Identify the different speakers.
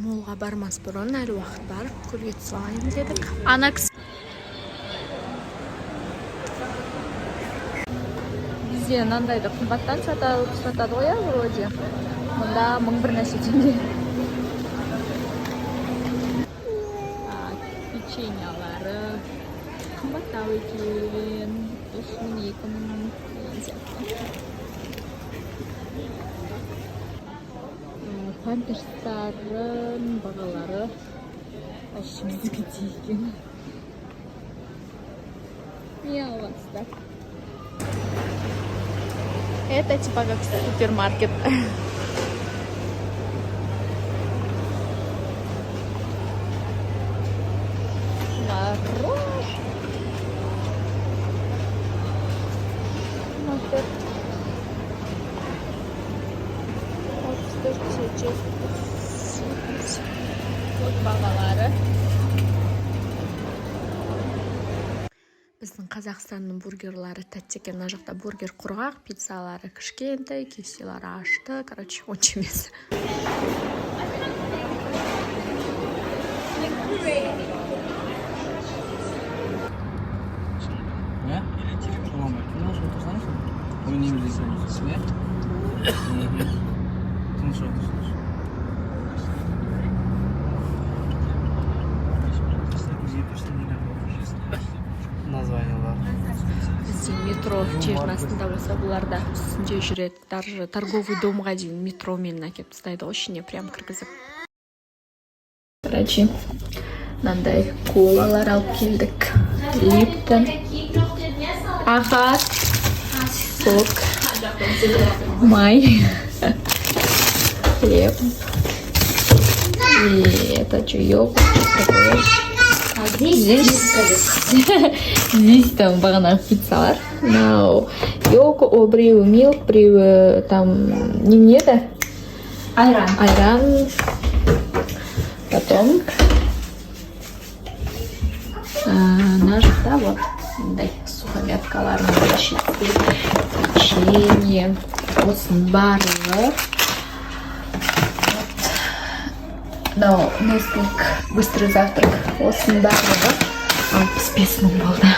Speaker 1: молға бармас бұрын әлі уақыт бар, көлге түсіп алайын дедік. Ана кісі бізде мынандайды қымбаттан сатады ғой, вроде. Мұнда 1001 нәрсе теңге. Печеньялары қымбаттау екен. 3000, 2000 деген сияқты. Памперстардың бағалары ашымыздығы дейген. Не аласыздар? Это типа как супермаркет. Вот бағалары. Біздің Қазақстанның бургерлары тәтті екен. Мына жақта бургер құрғақ, пиццалары кішкентай, кеселері ашты. Короче, онша емес. Бізде метро жердің астында болса, бұларда үстінде жүреді. Даже торговый домға дейін метромен әкеп тастайды ғой, ішіне прям кіргізіп. Короче, мынандай колалар алып келдік. Липтон, Ахат, сок, май, хлеб. И это что, йогурт такое. Здесь там бағанағы пиццалар. Біреуі милк, біреуі там не еді? Айран. Потом мына жақта вот мындай сухомяткалар, печенье, осының барлығы. Несквик быстрый завтрак. Осының барлығы 65 мың болды.